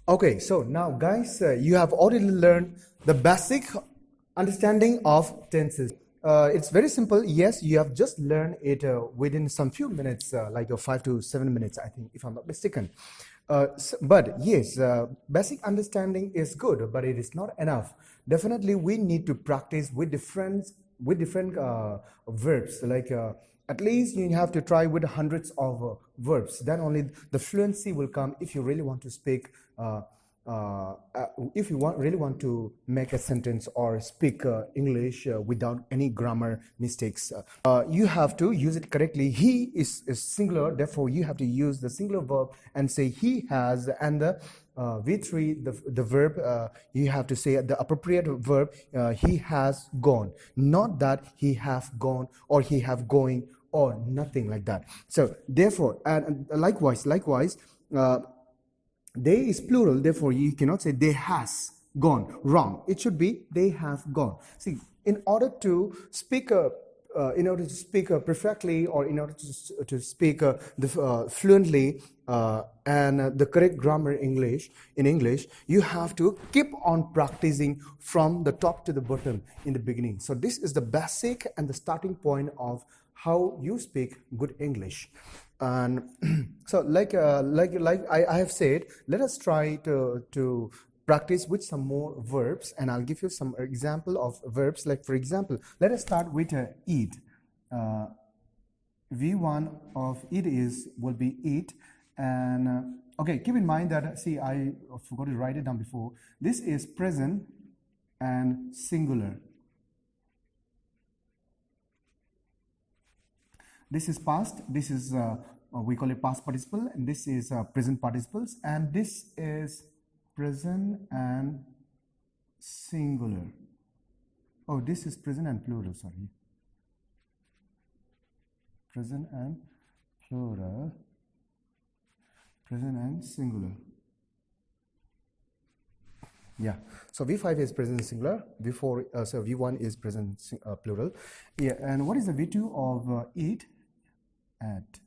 Okay, so now guys, you have already learned the basic understanding of tenses. It's very simple. Yes, you have just learned it within some few minutes, like 5 to 7 minutes, I think, if I'm not mistaken. But yes, basic understanding is good, but it is not enough. Definitely, we need to practice with different verbs. Like at least you have to try with hundreds of verbs. Then only the fluency will come if you really want to speak. If you really want to make a sentence or speak English without any grammar mistakes, you have to use it correctly. He is singular, therefore you have to use the singular verb and say he has, and the V3, the verb, you have to say the appropriate verb, he has gone, not that he have gone or he have going or nothing like that. So therefore, and likewise, they is plural, therefore you cannot say they has gone. Wrong. It should be they have gone. See, in order to speak perfectly, or in order to speak fluently and the correct grammar in English, you have to keep on practicing from the top to the bottom in the beginning. So this is the basic and the starting point of how you speak good English. And so like I have said, let us try to practice with some more verbs, and I'll give you some example of verbs. Like for example, let us start with eat. V1 of it will be eat. And okay, keep in mind that, see, I forgot to write it down before. This is present and singular. This is past, this is we call it past participle, and this is present participles, and this is present and singular. Oh, this is present and plural, sorry. Present and plural, present and singular. Yeah, so V5 is present singular, V4, so V1 is present plural. Yeah, and what is the V2 of eat? At.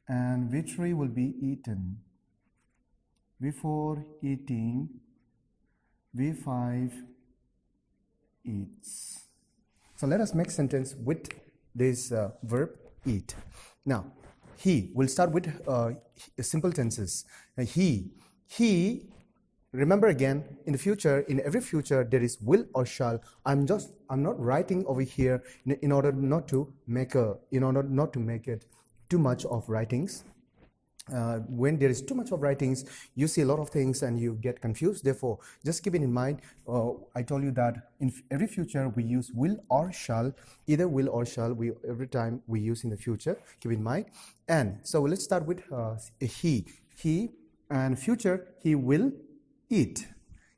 And V3 will be eaten. V4 eating. V5 eats. So let us make sentence with this verb eat. Now, he will start with simple tenses. He. Remember again, in the future, in every future, there is will or shall. I'm not writing over here in order not to make it too much of writings. When there is too much of writings, you see a lot of things and you get confused. Therefore, just keep it in mind. I told you that in every future we use will or shall. Either will or shall, every time we use in the future. Keep in mind. And so let's start with he. He, and future, he will eat.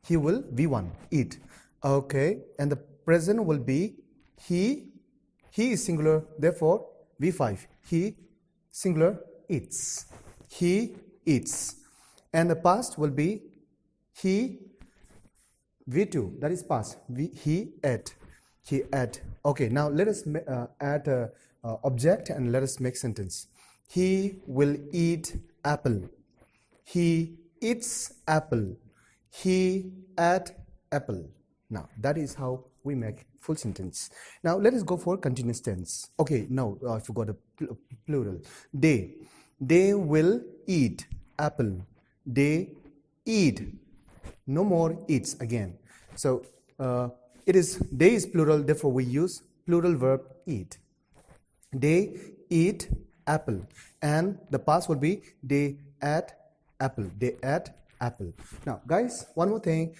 He will, V1, eat. Okay, and the present will be he. He is singular, therefore V5, he, singular, eats. He eats. And the past will be he, V2, that is past. He ate. He ate. Okay, now let us add a object and let us make sentence. He will eat apple. He eats apple. He ate apple. Now, that is how we make full sentence. Now, let us go for continuous tense. Okay, no, I forgot a plural. They will eat apple. They eat. No more eats again. So, they is plural, therefore we use plural verb eat. They eat apple. And the past will be they ate apple. They ate apple. Now, guys, one more thing.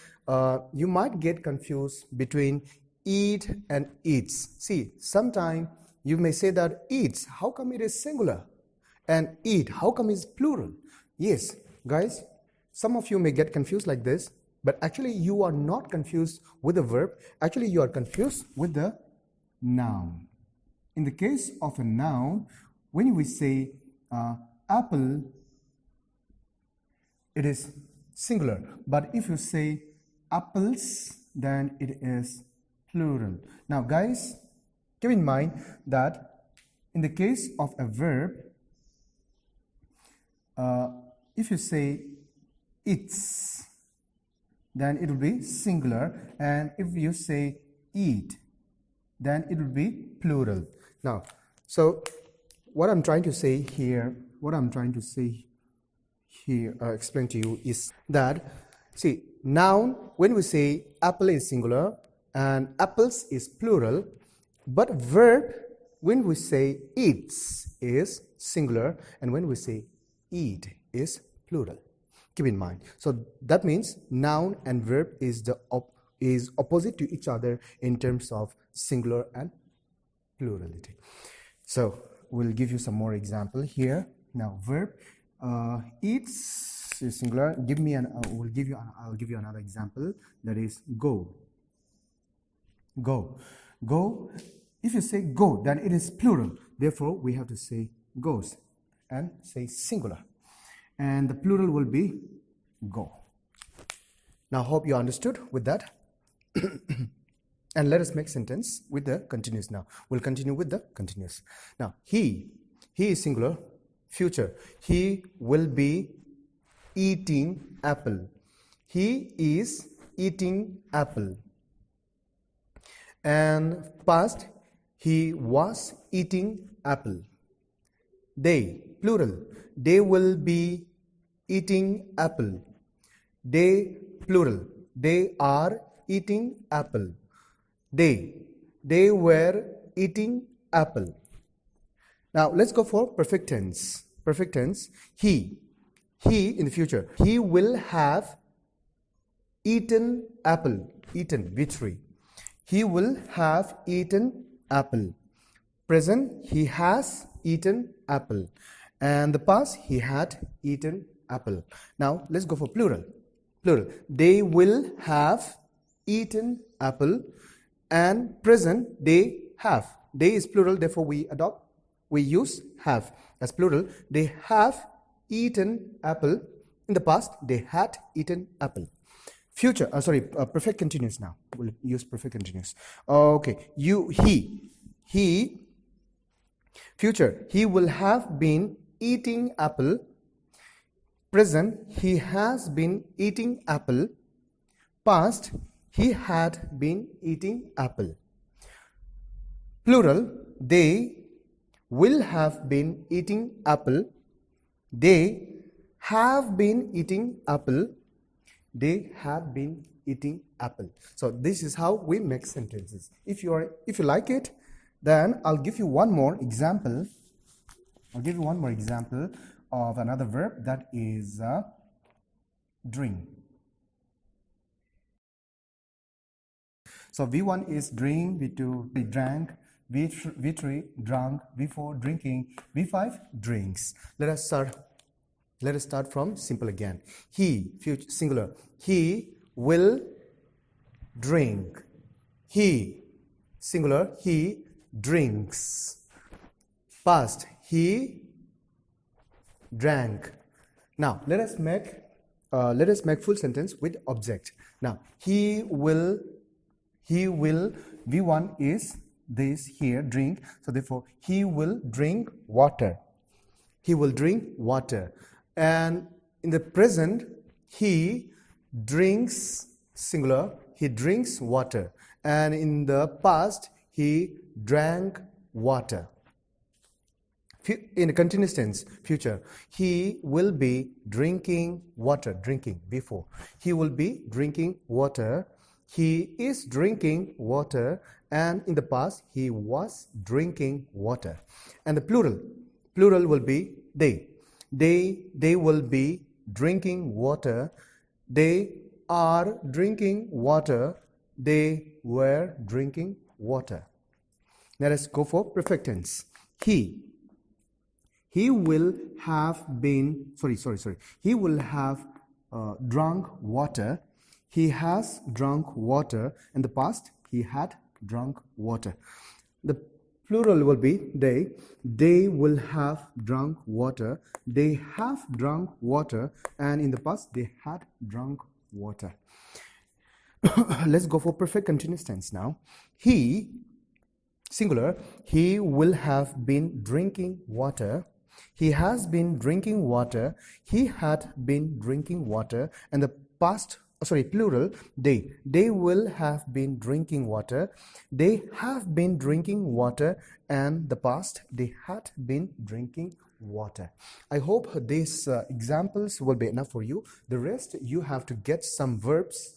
You might get confused between eat and eats. See, sometimes you may say that eats, how come it is singular? And eat, how come it's plural? Yes, guys, some of you may get confused like this, but actually you are not confused with the verb. Actually, you are confused with the noun. In the case of a noun, when we say apple, it is singular. But if you say apples, then it is plural. Now, guys, keep in mind that in the case of a verb, if you say eats, then it will be singular, and if you say eat, then it will be plural. Now, so what I'm trying to say here, explain to you is that, see, noun, when we say apple is singular and apples is plural, but verb, when we say eats is singular, and when we say eat is plural. Keep in mind. So that means noun and verb is opposite to each other in terms of singular and plurality. So we'll give you some more example here. Now verb, eats is singular. I'll give you another example, that is go. Go. Go. If you say go, then it is plural. Therefore, we have to say goes and say singular. And the plural will be go. Now, hope you understood with that. And let us make sentence with the continuous now. We'll continue with the continuous. Now, he is singular, future. He will be eating apple. He is eating apple. And past, he was eating apple. They, plural, they will be eating apple. They, plural, they are eating apple. They were eating apple. Now let's go for perfect tense. Perfect tense, he in the future, he will have eaten apple. Eaten, V3. He will have eaten apple. Present, he has eaten apple. And the past, he had eaten apple. Now let's go for plural. Plural, they will have eaten apple. And present, they have. They is plural, therefore we use have as plural. They have eaten apple. In the past, they had eaten apple. Future, perfect continuous now. We'll use perfect continuous. Okay, he, future, he will have been eating apple. Present, he has been eating apple. Past, he had been eating apple. Plural, they will have been eating apple. They have been eating apple. They have been eating apple. So this is how we make sentences. If you like it, then I'll give you one more example. I'll give you one more example of another verb, that is drink. So V1 is drink, V2 we drank, V3 drunk, V4 drinking, V5 drinks. Let us start from simple again. He, future, singular. He will drink. He, singular. He drinks. Past, he drank. Now let us make full sentence with object. Now he will, V1 is this here, drink. So therefore he will drink water. He will drink water. And in the present, he drinks, singular, he drinks water. And in the past, he drank water. In the continuous tense, future, he will be drinking water. Drinking, before. He will be drinking water. He is drinking water. And in the past, he was drinking water. And the plural will be they. They will be drinking water. They are drinking water. They were drinking water. Let us go for perfect tense. He will have been, he will have drunk water. He has drunk water. In the past, he had drunk water. The plural will be they. They will have drunk water. They have drunk water. And in the past, they had drunk water. Let's go for perfect continuous tense now. He, singular, he will have been drinking water. He has been drinking water. He had been drinking water. And the past, plural, they will have been drinking water, they have been drinking water, and the past, they had been drinking water. I hope these examples will be enough for you. The rest, you have to get some verbs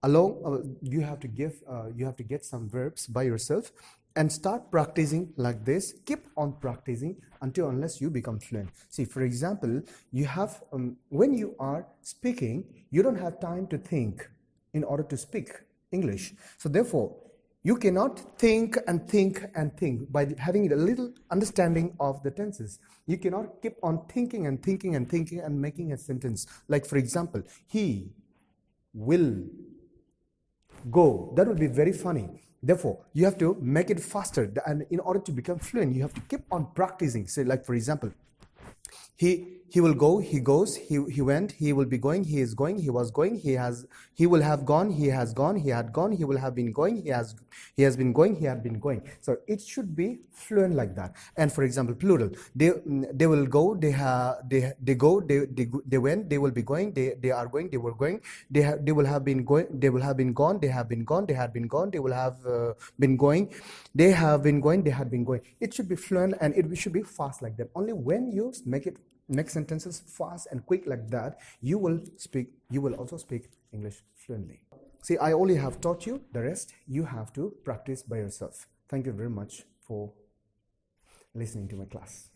along, you have to get some verbs by yourself and start practicing like this. Keep on practicing unless you become fluent. See, for example, you have when you are speaking, you don't have time to think in order to speak English. So therefore, you cannot think and think and think by having a little understanding of the tenses. You cannot keep on thinking and thinking and thinking and making a sentence. Like, for example, he will go. That would be very funny. Therefore, you have to make it faster. And in order to become fluent, you have to keep on practicing. Say, like, for example, he will go, he goes, he went, he will be going, he is going, he was going, he will have gone, he has gone, he had gone, he will have been going, he has been going, he had been going. So it should be fluent like that. And for example, plural, they will go, they go, they went, they will be going, they are going, they were going, they will have been going, they will have been gone, they have been gone, they had been gone, they will have been going, they have been going, they had been going. It should be fluent and it should be fast like that. Only when you make sentences fast and quick like that, you will also speak English fluently. See, I only have taught you. The rest you have to practice by yourself. Thank you very much for listening to my class.